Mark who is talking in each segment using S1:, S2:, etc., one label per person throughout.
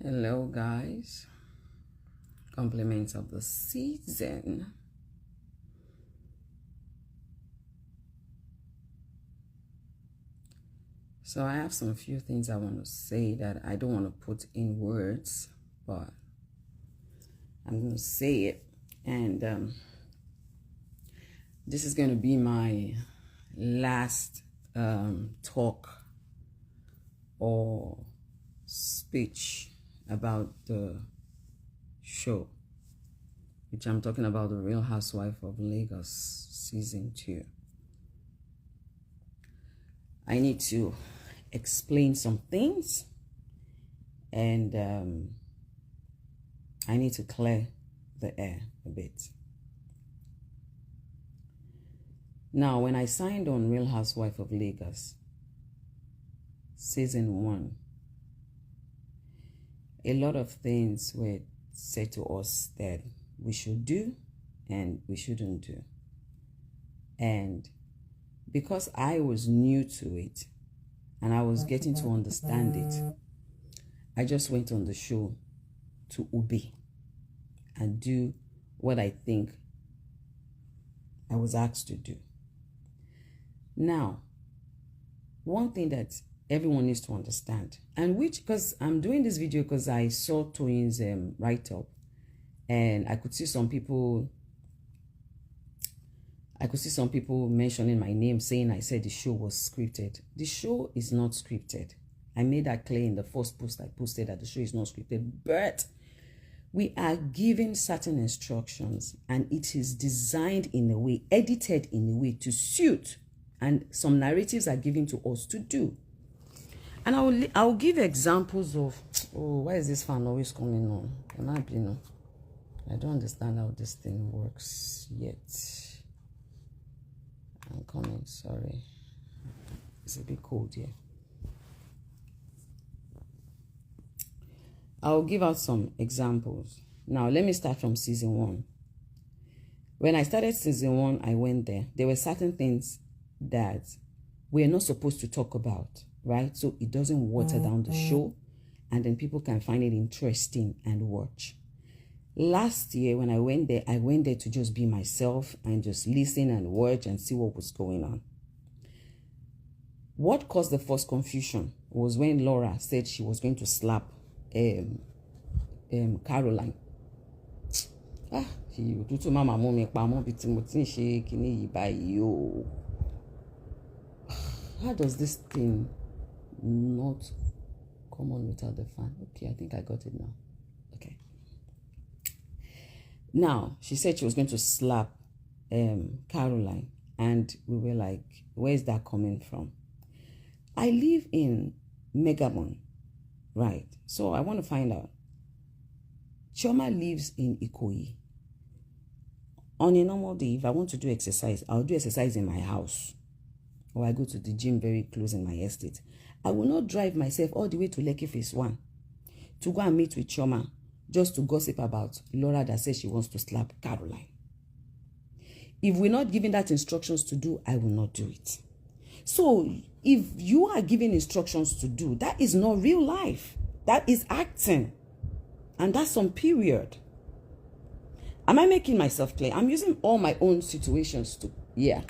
S1: Hello guys, compliments of the season. So I have some few things I want to say that I don't want to put in words, but I'm going to say it. And this is going to be my last talk or speech about the show, which I'm talking about, The Real Housewife of Lagos Season 2. I need to explain some things, and I need to clear the air a bit. Now, when I signed on Real Housewife of Lagos Season 1, a lot of things were said to us that we should do and we shouldn't do. And because I was new to it and I was getting to understand it, I just went on the show to obey and do what I think I was asked to do. Now, one thing that everyone needs to understand, and which, because I'm doing this video because I saw Toyin's write-up, and I could see some people mentioning my name, saying I said the show was scripted. The show is not scripted. I made that clear in the first post I posted, that the show is not scripted, but we are given certain instructions, and it is designed in a way, edited in a way to suit, and some narratives are given to us to do. And I'll give examples of, why is this fan always coming on? I don't understand how this thing works yet. I'm coming, sorry. It's a bit cold here. I'll give out some examples. Now, let me start from season 1. When I started season 1, I went there. There were certain things that we're not supposed to talk about, right? So it doesn't water down the show, and then people can find it interesting and watch. Last year, when I went there to just be myself and just listen and watch and see what was going on. What caused the first confusion was when Laura said she was going to slap Caroline. How does this thing not come on without the fan? Okay, I think I got it now. Okay. Now, she said she was going to slap Caroline, and we were like, where is that coming from? I live in Megabon, right? So I want to find out. Chioma lives in Ikoyi. On a normal day, if I want to do exercise, I'll do exercise in my house, or I go to the gym very close in my estate. I will not drive myself all the way to Lekki Phase 1 to go and meet with Chioma just to gossip about Laura that says she wants to slap Caroline. If we're not given that instructions to do, I will not do it. So if you are giving instructions to do, that is not real life. That is acting. And that's some period. Am I making myself clear? I'm using all my own situations to, yeah.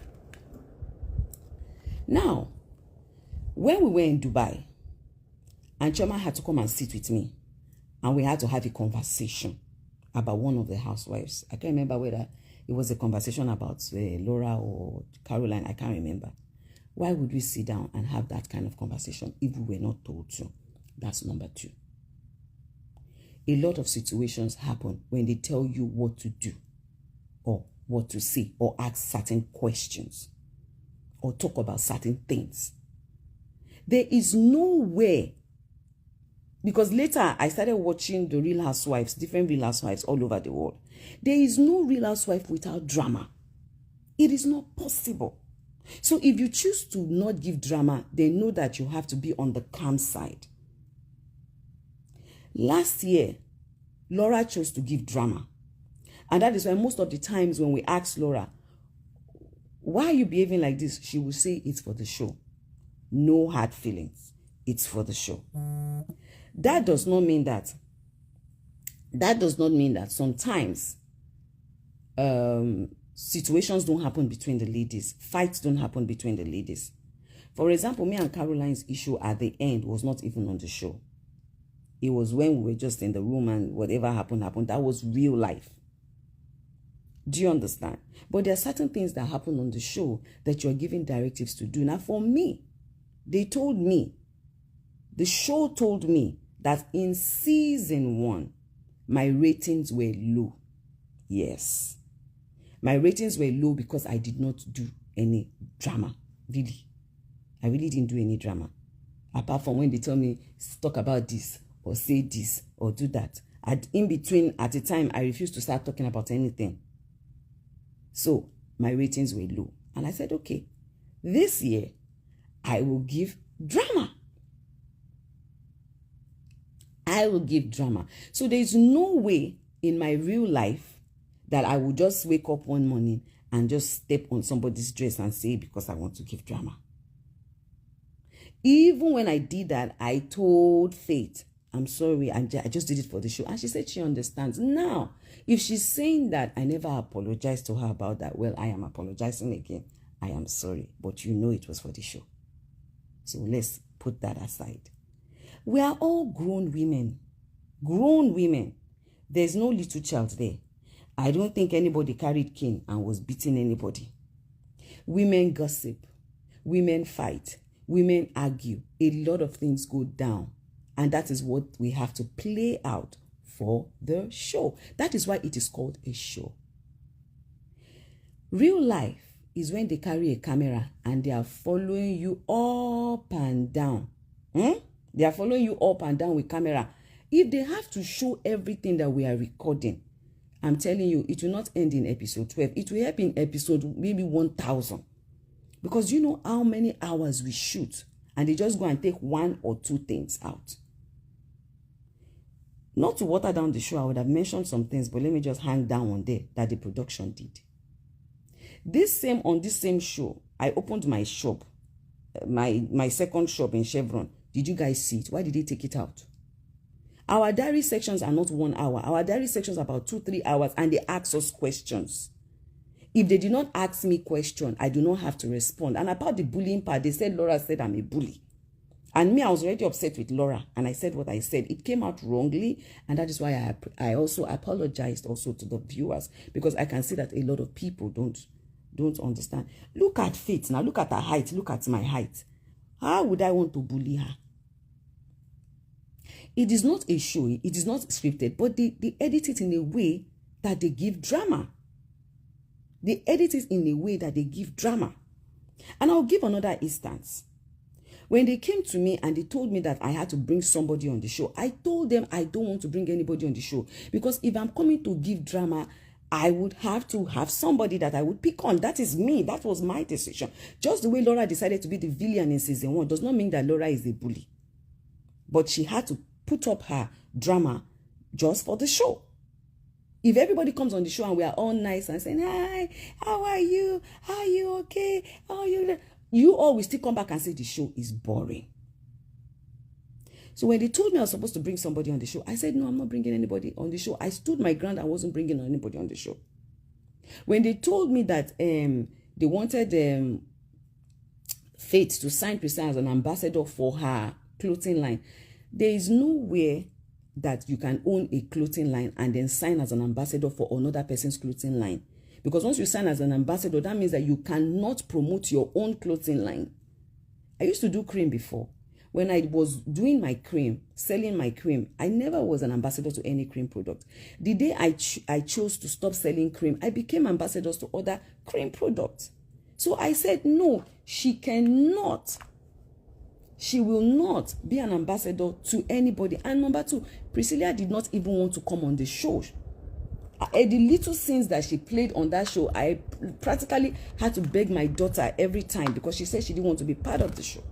S1: Now, when we were in Dubai, and Chioma had to come and sit with me, and we had to have a conversation about one of the housewives. I can't remember whether it was a conversation about Laura or Caroline. I can't remember. Why would we sit down and have that kind of conversation if we were not told to? That's number 2. A lot of situations happen when they tell you what to do, or what to say, or ask certain questions, or talk about certain things. There is no way, because later I started watching the Real Housewives, different Real Housewives all over the world. There is no Real Housewife without drama. It is not possible. So if you choose to not give drama, then know that you have to be on the calm side. Last year, Laura chose to give drama. And that is why most of the times when we ask Laura, why are you behaving like this? She will say it's for the show. No hard feelings. It's for the show. That does not mean that sometimes situations don't happen between the ladies. Fights don't happen between the ladies. For example, me and Caroline's issue at the end was not even on the show. It was when we were just in the room and whatever happened. That was real life. Do you understand? But there are certain things that happen on the show that you're giving directives to do. Now, for me, the show told me that in season 1, my ratings were low. Yes. My ratings were low because I did not do any drama. Really. I really didn't do any drama. Apart from when they tell me, talk about this, or say this, or do that. In between, at the time, I refused to start talking about anything. So, my ratings were low. And I said, okay, this year, I will give drama. I will give drama. So, there is no way in my real life that I will just wake up one morning and just step on somebody's dress and say, because I want to give drama. Even when I did that, I told Faith, I'm sorry, I just did it for the show. And she said she understands. Now, if she's saying that I never apologized to her about that, well, I am apologizing again. I am sorry, but you know it was for the show. So let's put that aside. We are all grown women. Grown women. There's no little child there. I don't think anybody carried cane and was beating anybody. Women gossip. Women fight. Women argue. A lot of things go down. And that is what we have to play out for the show. That is why it is called a show. Real life is when they carry a camera and they are following you up and down. They are following you up and down with camera. If they have to show everything that we are recording, I'm telling you, it will not end in episode 12. It will help in episode maybe 1,000. Because you know how many hours we shoot and they just go and take 1 or 2 things out. Not to water down the show, I would have mentioned some things, but let me just hang down on there that the production did. On this same show, I opened my shop, my second shop in Chevron. Did you guys see it? Why did they take it out? Our diary sections are not 1 hour. Our diary sections are about 2-3 hours, and they ask us questions. If they did not ask me question, I do not have to respond. And about the bullying part, they said Laura said I'm a bully. And me, I was already upset with Laura, and I said what I said. It came out wrongly, and that is why I also apologized also to the viewers, because I can see that a lot of people don't understand. Look at Faith now. Look at her height. Look at my height. How would I want to bully her? It is not a show. It is not scripted, but they edit it in a way that they give drama. They edit it in a way that they give drama. And I'll give another instance. When they came to me and they told me that I had to bring somebody on the show, I told them I don't want to bring anybody on the show. Because if I'm coming to give drama, I would have to have somebody that I would pick on. That is me. That was my decision. Just the way Laura decided to be the villain in season 1 does not mean that Laura is a bully. But she had to put up her drama just for the show. If everybody comes on the show and we are all nice and saying, hi, how are you? Are you okay? How are you? You always still come back and say the show is boring. So when they told me I was supposed to bring somebody on the show, I said, no, I'm not bringing anybody on the show. I stood my ground. I wasn't bringing anybody on the show. When they told me that they wanted Faith to sign Priscilla as an ambassador for her clothing line, there is nowhere that you can own a clothing line and then sign as an ambassador for another person's clothing line. Because once you sign as an ambassador, that means that you cannot promote your own clothing line. I used to do cream before. When I was doing my cream, selling my cream, I never was an ambassador to any cream product. The day I chose to stop selling cream, I became ambassadors to other cream products. So I said, no, she will not be an ambassador to anybody. And number 2, Priscilla did not even want to come on the show. The little scenes that she played on that show, I practically had to beg my daughter every time because she said she didn't want to be part of the show.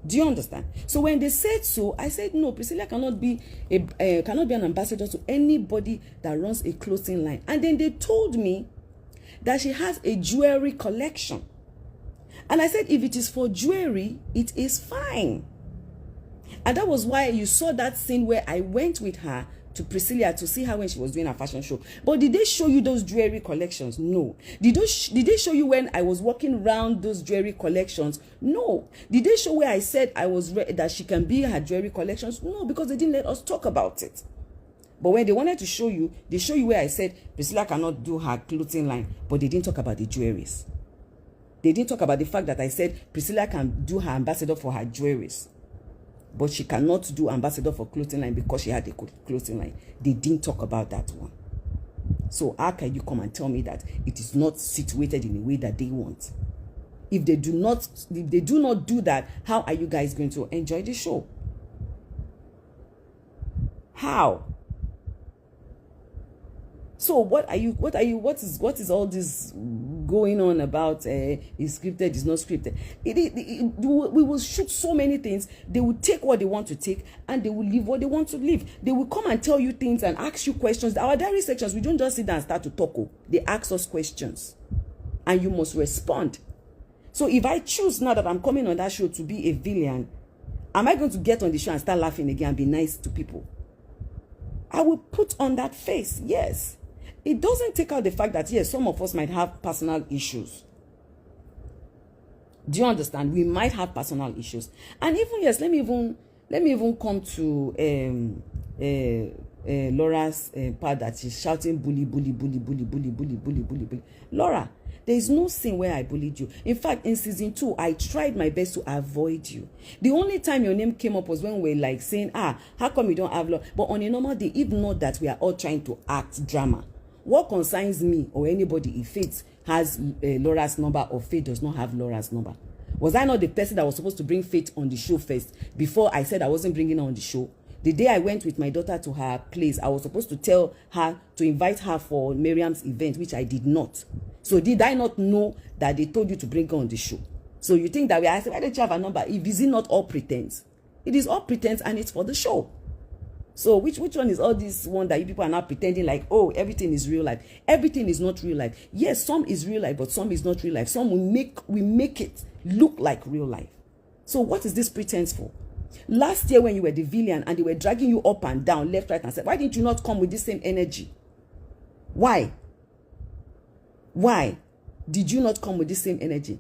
S1: Do you understand? So when they said so, I said, no, Priscilla cannot be an ambassador to anybody that runs a clothing line. And then they told me that she has a jewelry collection. And I said, if it is for jewelry, it is fine. And that was why you saw that scene where I went with her to Priscilla to see her when she was doing her fashion show. But did they show you those jewelry collections? No. Did they show you when I was walking around those jewelry collections? No. Did they show where I said I was that she can be her jewelry collections? No, because they didn't let us talk about it. But when they wanted to show you, they show you where I said Priscilla cannot do her clothing line, but they didn't talk about the jewelries. They didn't talk about the fact that I said Priscilla can do her ambassador for her jewelries, but she cannot do ambassador for clothing line because she had a clothing line. They didn't talk about that one. So how can you come and tell me that it is not situated in a way that they want? If they do not do that, how are you guys going to enjoy the show? How? So what is all this going on about is scripted, is not scripted? We will shoot so many things. They will take what they want to take and they will leave what they want to leave. They will come and tell you things and ask you questions. Our diary sections, we don't just sit down and start to talk. They ask us questions and you must respond. So if I choose now that I'm coming on that show to be a villain, am I going to get on the show and start laughing again and be nice to people? I will put on that face, yes. It doesn't take out the fact that, yes, some of us might have personal issues. Do you understand? We might have personal issues. And even, yes, let me even come to Laura's part that she's shouting bully. Laura, there is no scene where I bullied you. In fact, in season 2, I tried my best to avoid you. The only time your name came up was when we were like saying, how come you don't have Laura? But on a normal day, if not that we are all trying to act drama, what concerns me or anybody if Faith has Laura's number or Faith does not have Laura's number? Was I not the person that was supposed to bring Faith on the show first before I said I wasn't bringing her on the show? The day I went with my daughter to her place, I was supposed to tell her to invite her for Miriam's event, which I did not. So did I not know that they told you to bring her on the show? So you think that I said, why don't you have a number? Is it not all pretense? It is all pretense and it's for the show. So which one is all this one that you people are now pretending like, oh, everything is real life? Everything is not real life. Yes, some is real life, but some is not real life. Some we make it look like real life. So what is this pretense for? Last year when you were the villain and they were dragging you up and down, left, right, and center, why didn't you not come with the same energy? Why? Why did you not come with the same energy?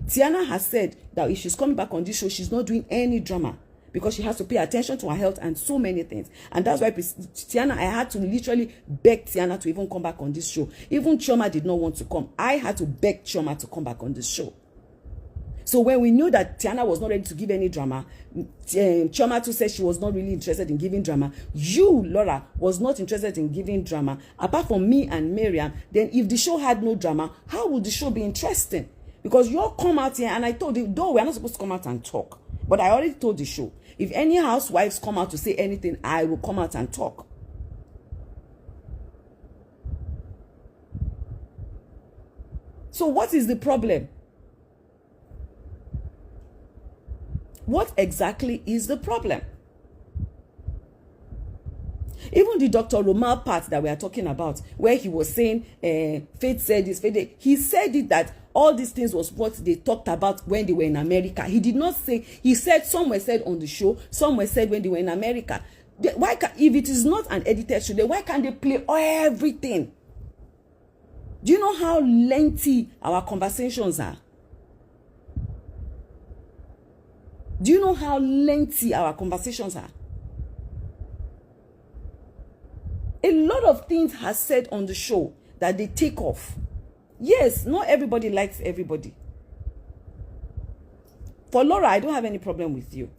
S1: Tiana has said that if she's coming back on this show, she's not doing any drama, because she has to pay attention to her health and so many things. And that's why Tiana, I had to literally beg Tiana to even come back on this show. Even Chioma did not want to come. I had to beg Chioma to come back on this show. So when we knew that Tiana was not ready to give any drama, Chioma too said she was not really interested in giving drama. You, Laura, was not interested in giving drama. Apart from me and Miriam, then if the show had no drama, how would the show be interesting? Because you all come out here, and I told you, though we're not supposed to come out and talk, but I already told the show, if any housewives come out to say anything, I will come out and talk. So what is the problem? What exactly is the problem? Even the Dr. Romal part that we are talking about, where he was saying, Faith said this, Faith, he said it that all these things was what they talked about when they were in America. He did not say, he said some were said on the show, some were said when they were in America. If it is not an edited show, then why can't they play everything? Do you know how lengthy our conversations are? Do you know how lengthy our conversations are? A lot of things are said on the show that they take off. Yes, not everybody likes everybody. For Laura, I don't have any problem with you.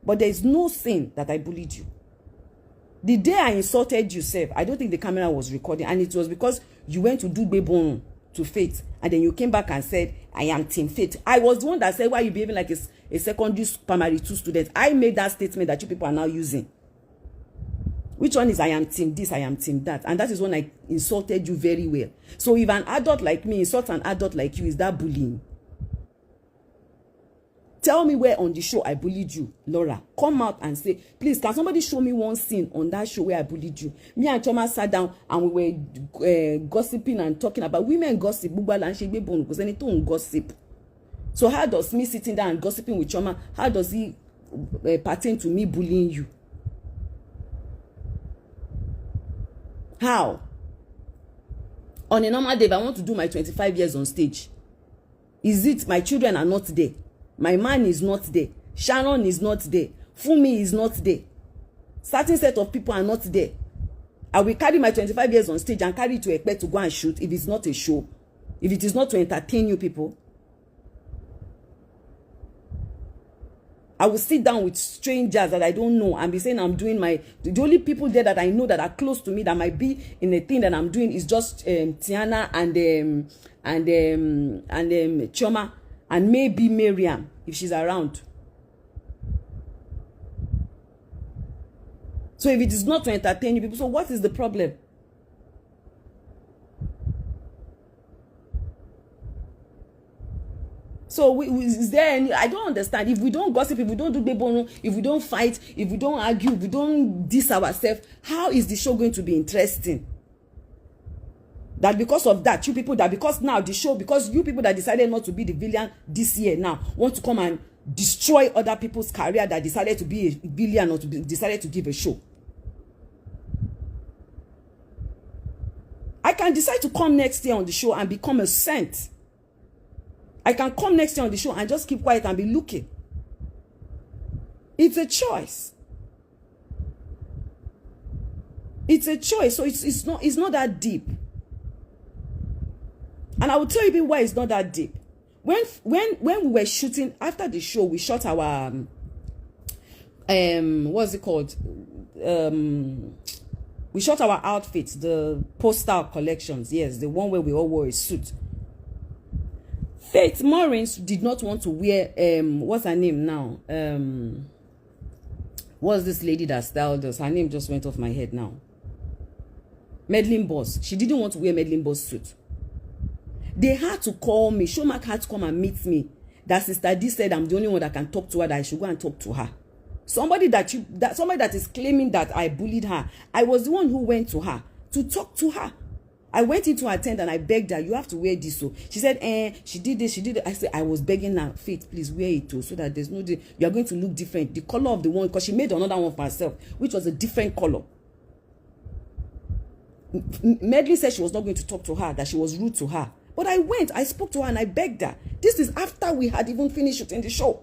S1: But there is no sin that I bullied you. The day I insulted you, I don't think the camera was recording. And it was because you went to do Bebon to Faith. And then you came back and said, I am Team Faith. I was the one that said, why are you behaving like a secondary primary 2 student? I made that statement that you people are now using. Which one is I am team this, I am team that? And that is when I insulted you very well. So if an adult like me insults an adult like you, is that bullying? Tell me where on the show I bullied you, Laura. Come out and say, please, can somebody show me one scene on that show where I bullied you? Me and Choma sat down and we were gossiping and talking about women gossip. Gossip. So how does me sitting down and gossiping with Choma, how does he pertain to me bullying you? How? On a normal day, if I want to do my 25 years on stage, is it my children are not there? My man is not there. Sharon is not there. Fumi is not there. Certain set of people are not there. I will carry my 25 years on stage and carry it to Ekpe to go and shoot if it's not a show. If it is not to entertain you people. I will sit down with strangers that I don't know and be saying I'm doing the only people there that I know that are close to me that might be in a thing that I'm doing is just Tiana and Chioma and maybe Miriam if she's around. So if it is not to entertain you people, so what is the problem? So is there any, I don't understand. If we don't gossip, if we don't do bebono, if we don't fight, if we don't argue, if we don't diss ourselves, how is the show going to be interesting? That because of that, you people that because now the show, because you people that decided not to be the villain this year now want to come and destroy other people's career that decided to be a villain or decided to give a show. I can decide to come next year on the show and become a saint. I can come next year on the show and just keep quiet and be looking. It's a choice. It's a choice. So it's not that deep. And I will tell you why it's not that deep. When we were shooting after the show, we shot our what's it called? We shot our outfits, the postal collections. Yes, the one where we all wore a suit. Faith Morris did not want to wear what's her name now? What's this lady that styled us? Her name just went off my head now. Madeline Boss. She didn't want to wear Madeline Boss suit. They had to call me. Showmark had to come and meet me. That Sister D said I'm the only one that can talk to her, that I should go and talk to her. Somebody that is claiming that I bullied her. I was the one who went to her to talk to her. I went into her tent and I begged her, you have to wear this. So she said, she did this, she did it. I said, I was begging her, Faith, please wear it too, so that there's no, you are going to look different. The color of the one, because she made another one for herself, which was a different color. Medley said she was not going to talk to her, that she was rude to her. But I went, I spoke to her and I begged her. This is after we had even finished shooting the show.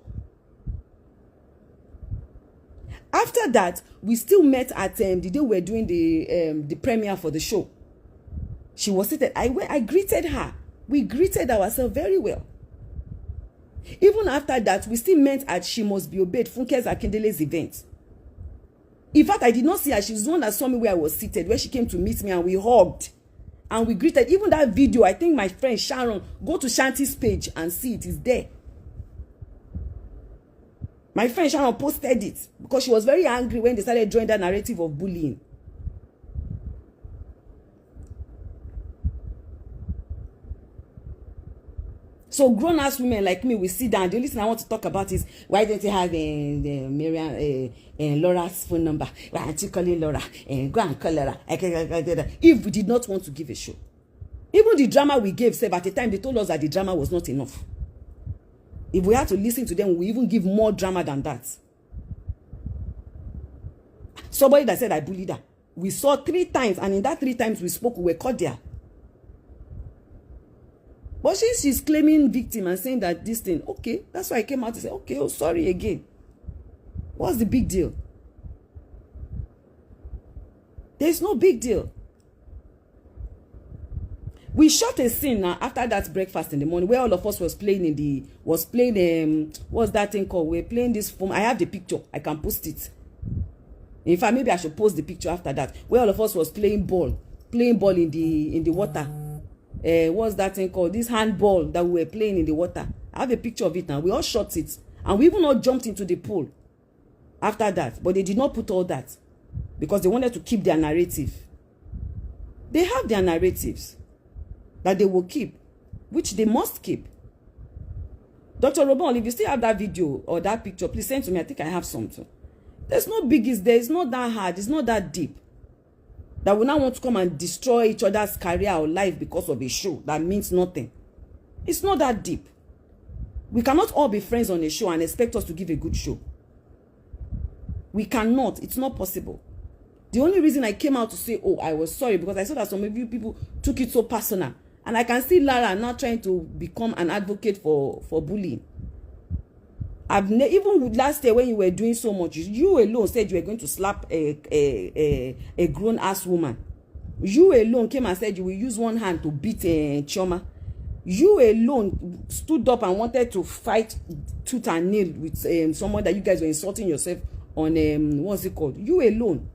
S1: After that, we still met at the day we were doing the premiere for the show. She was seated. I greeted her. We greeted ourselves very well. Even after that, we still met at She Must Be Obeyed, Funke's Akindele's event. In fact, I did not see her. She was the one that saw me where I was seated, where she came to meet me and we hugged. And we greeted. Even that video, I think my friend Sharon, go to Shanti's page and see it. It's there. My friend Sharon posted it because she was very angry when they started drawing that narrative of bullying. So grown-ass women like me, we sit down. The only thing I want to talk about is why don't you have Miriam Laura's phone number? Why aren't you calling Laura? Go and call Laura. If we did not want to give a show. Even the drama we gave, at the time, they told us that the drama was not enough. If we had to listen to them, we even give more drama than that. Somebody that said I bullied her. We saw 3 times, and in that 3 times we spoke, we were cordial. But since she's claiming victim and saying that this thing, okay, that's why I came out to say, okay, oh, sorry again. What's the big deal? There's no big deal. We shot a scene now after that breakfast in the morning where all of us was playing what's that thing called? We're playing this film. I have the picture. I can post it. In fact, maybe I should post the picture after that. Where all of us was playing ball in the water. What's that thing called? This handball that we were playing in the water. I have a picture of it now. We all shot it. And we even all jumped into the pool after that. But they did not put all that because they wanted to keep their narrative. They have their narratives that they will keep, which they must keep. Dr. Robon, if you still have that video or that picture, please send to me. I think I have something. There's no biggies there. It's not that hard. It's not that deep. That we now want to come and destroy each other's career or life because of a show that means nothing. It's not that deep. We cannot all be friends on a show and expect us to give a good show. We cannot. It's not possible. The only reason I came out to say, oh, I was sorry, because I saw that some of you people took it so personal. And I can see Lara now trying to become an advocate for bullying. Even last year when you were doing so much, you alone said you were going to slap a grown-ass woman. You alone came and said you will use one hand to beat Chioma. You alone stood up and wanted to fight tooth and nail with someone that you guys were insulting yourself on, what's it called? You alone.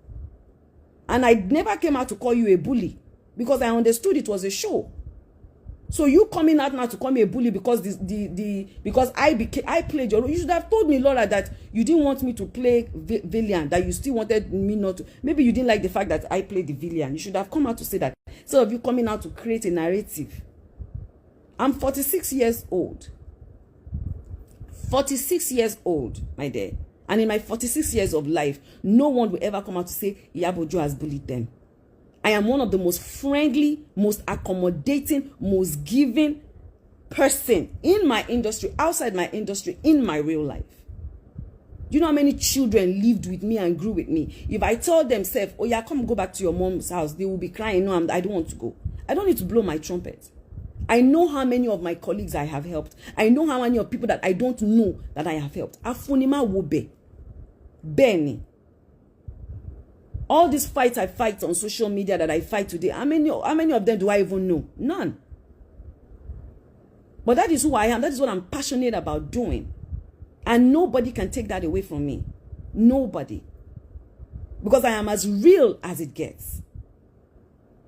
S1: And I never came out to call you a bully because I understood it was a show. So you coming out now to call me a bully because because I played your role. You should have told me, Laura, that you didn't want me to play villain, that you still wanted me not to. Maybe you didn't like the fact that I played the villain. You should have come out to say that. Instead of you coming out to create a narrative. I'm 46 years old. 46 years old, my dear. And in my 46 years of life, no one will ever come out to say Iyabo Ojo has bullied them. I am one of the most friendly, most accommodating, most giving person in my industry, outside my industry, in my real life. Do you know how many children lived with me and grew with me? If I told them, oh yeah, come go back to your mom's house, they will be crying, no, I don't want to go. I don't need to blow my trumpet. I know how many of my colleagues I have helped. I know how many of people that I don't know that I have helped. Afunima wobe. Benny. All these fights I fight on social media that I fight today, how many of them do I even know? None. But that is who I am. That is what I'm passionate about doing. And nobody can take that away from me. Nobody. Because I am as real as it gets.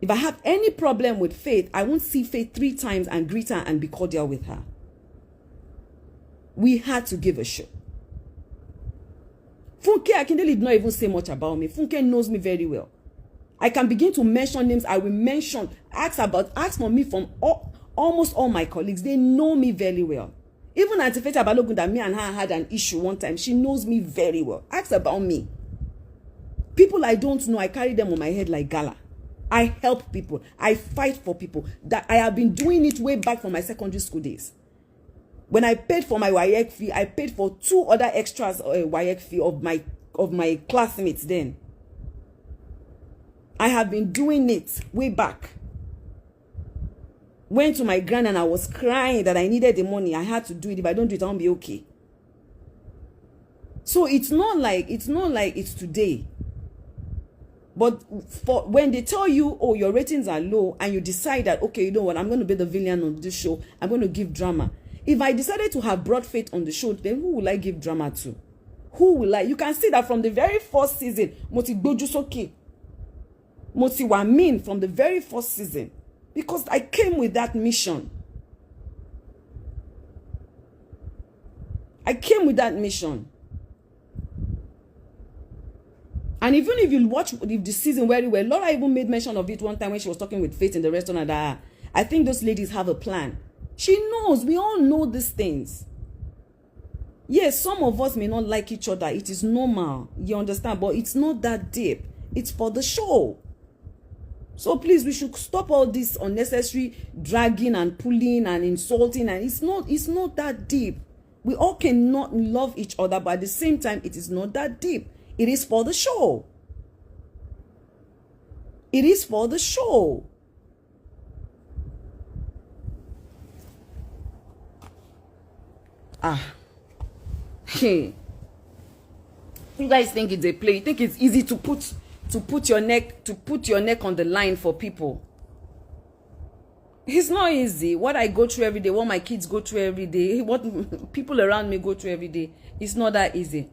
S1: If I have any problem with Faith, I won't see Faith 3 times and greet her and be cordial with her. We had to give a show. Funke Akindele did not even say much about me. Funke knows me very well. I can begin to mention names. I will mention, ask for me from almost all my colleagues. They know me very well. Even Auntie Feta Balogun, that me and her had an issue one time, she knows me very well. Ask about me. People I don't know, I carry them on my head like gala. I help people. I fight for people. That I have been doing it way back from my secondary school days. When I paid for my WAEC fee, I paid for 2 other extras WAEC fee of my classmates then. I have been doing it way back. Went to my grand and I was crying that I needed the money. I had to do it. If I don't do it, I won't be okay. So it's not like it's today. But when they tell you, oh, your ratings are low, and you decide that, okay, you know what, I'm going to be the villain on this show, I'm going to give drama. If I decided to have brought Faith on the show, then who will I give drama to? Who will I? You can see that from the very first season, Moti Gbojusoke, Moti Wamin from the very first season, because I came with that mission. I came with that mission. And even if you watch the season very well, Laura even made mention of it one time when she was talking with Faith in the restaurant. That I think those ladies have a plan. She knows. We all know these things. Yes, some of us may not like each other. It is normal. You understand? But it's not that deep. It's for the show. So please, we should stop all this unnecessary dragging and pulling and insulting. And it's not that deep. We all cannot love each other, but at the same time, it is not that deep. It is for the show. It is for the show. Hey. You guys think it's a play? You think it's easy to put your neck on the line for people? It's not easy. What I go through every day, what my kids go through every day, what people around me go through every day, it's not that easy.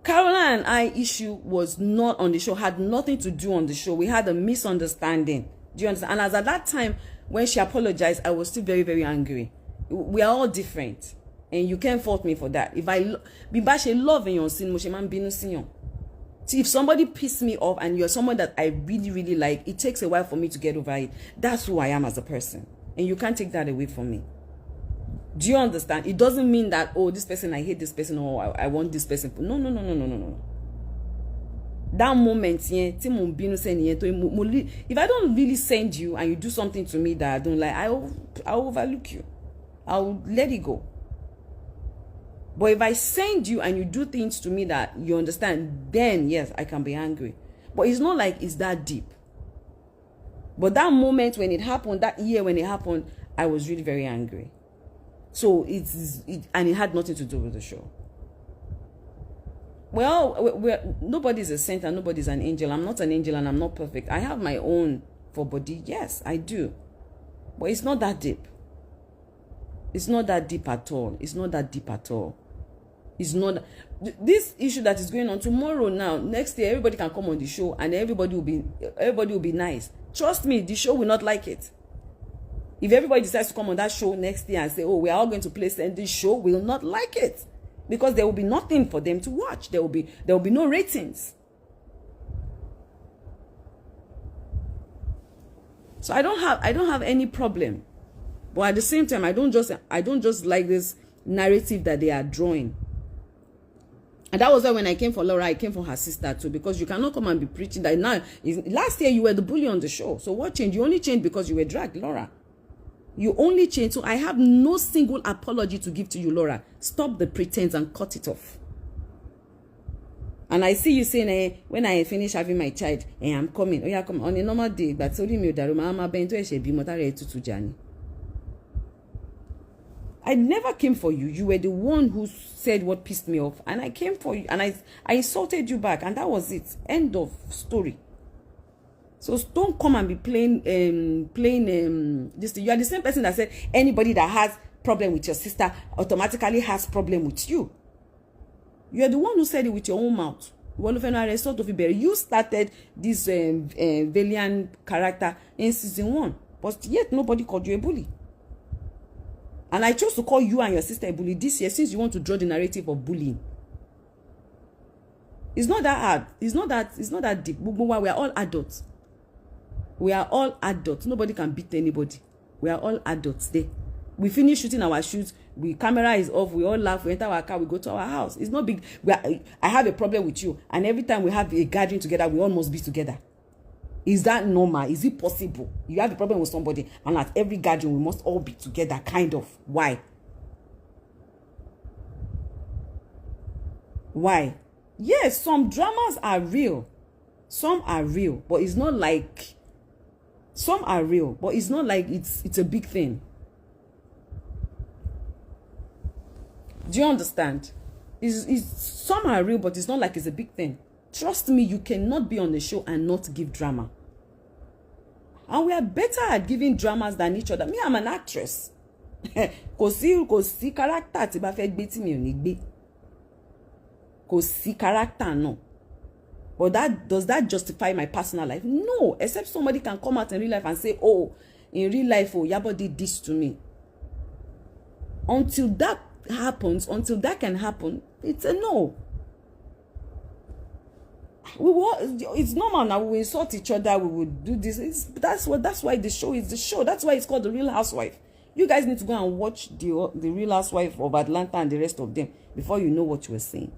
S1: Caroline and I issue was not on the show, had nothing to do on the show. We had a misunderstanding. Do you understand? And as at that time, when she apologized, I was still very, very angry. We are all different. And you can't fault me for that. If I love in your sin, see, if somebody pissed me off and you're someone that I really, really like, it takes a while for me to get over it. That's who I am as a person. And you can't take that away from me. Do you understand? It doesn't mean that, oh, this person, I hate this person, or I want this person. No. That moment, if I don't really send you and you do something to me that I don't like, I'll overlook you. I'll let it go. But if I send you and you do things to me that you understand, then yes, I can be angry. But it's not like it's that deep. But that moment when it happened, that year when it happened, I was really very angry. So and it had nothing to do with the show. Well, nobody's a saint and nobody's an angel. I'm not an angel and I'm not perfect. I have my own for body. Yes, I do. But it's not that deep. It's not that deep at all. It's not that deep at all. It's not this issue that is going on tomorrow. Now, next year, everybody can come on the show and everybody will be nice. Trust me, the show will not like it. If everybody decides to come on that show next year and say, "Oh, we are all going to play," and this show will not like it because there will be nothing for them to watch. There will be no ratings. So I don't have any problem. But at the same time, I don't just like this narrative that they are drawing. And that was why when I came for Laura, I came for her sister too, because you cannot come and be preaching that now. Last year you were the bully on the show. So what changed? You only changed because you were dragged, Laura. You only changed. So I have no single apology to give to you, Laura. Stop the pretense and cut it off. And I see you saying, when I finish having my child, I'm coming. Oh yeah, come on a normal day. But sorry, me daruma bento e shebi motare tutu jani. I never came for you. You were the one who said what pissed me off. And I came for you. And I insulted you back. And that was it. End of story. So don't come and be playing this. You are the same person that said anybody that has problem with your sister automatically has problem with you. You are the one who said it with your own mouth. You started this Valiant character in season 1. But yet nobody called you a bully. And I chose to call you and your sister a bully this year since you want to draw the narrative of bullying. It's not that hard. It's not that deep. We are all adults. We are all adults. Nobody can beat anybody. We are all adults there. We finish shooting our shoots. Camera is off. We all laugh. We enter our car. We go to our house. It's not big. I have a problem with you. And every time we have a gathering together, we all must be together. Is that normal? Is it possible? You have a problem with somebody, and at every gathering, we must all be together, kind of. Why? Why? Yes, some dramas are real. Some are real, but it's not like... Some are real, but it's not like it's a big thing. Do you understand? Some are real, but it's not like it's a big thing. Trust me, you cannot be on the show and not give drama. And we are better at giving dramas than each other. Me, I'm an actress. Kò sí character tí bá fẹ́ gbé tí mi ò ní gbé. Kò sí character no. But does that justify my personal life? No, except somebody can come out in real life and say, "Oh, in real life, oh, Iyabo did this to me." Until that happens, until that can happen, it's a no. It's normal now. We insult each other. We would do this. That's why the show is the show. That's why it's called The Real Housewife. You guys need to go and watch the Real Housewife of Atlanta and the rest of them before you know what you were saying.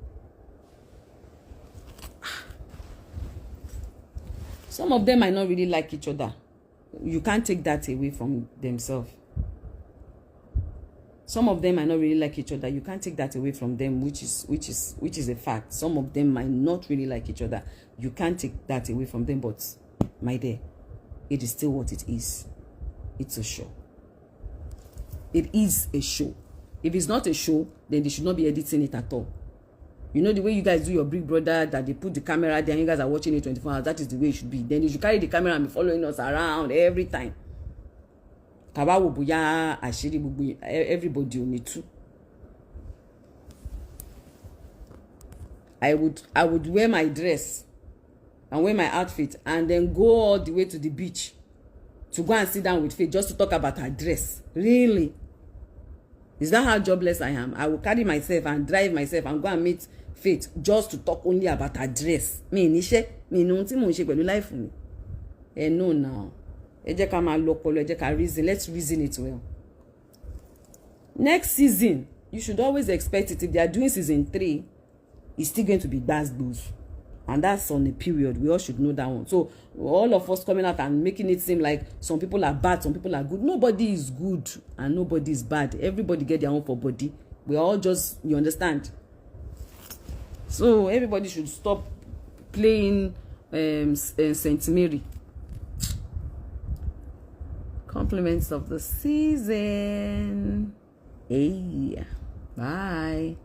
S1: Some of them might not really like each other. You can't take that away from themselves. Some of them might not really like each other. You can't take that away from them, which is a fact. Some of them might not really like each other. You can't take that away from them. But my dear, it is still what it is. It's a show. It is a show. If it's not a show, then they should not be editing it at all. You know the way you guys do your Big Brother, that they put the camera there and you guys are watching it 24 hours. That is the way it should be. Then you should carry the camera and be following us around every time. Everybody only too. I would wear my dress and wear my outfit and then go all the way to the beach to go and sit down with Faith just to talk about her dress. Really? Is that how jobless I am? I will carry myself and drive myself and go and meet Faith just to talk only about her dress. Me no life me. No now. Reason. Let's reason it well. Next season, you should always expect it. If they are doing season 3, it's still going to be Bass Blues. And that's on a period. We all should know that one. So all of us coming out and making it seem like some people are bad, some people are good. Nobody is good and nobody is bad. Everybody get their own for body. We all just, you understand? So everybody should stop playing Saint Mary. Compliments of the season. Hey, bye.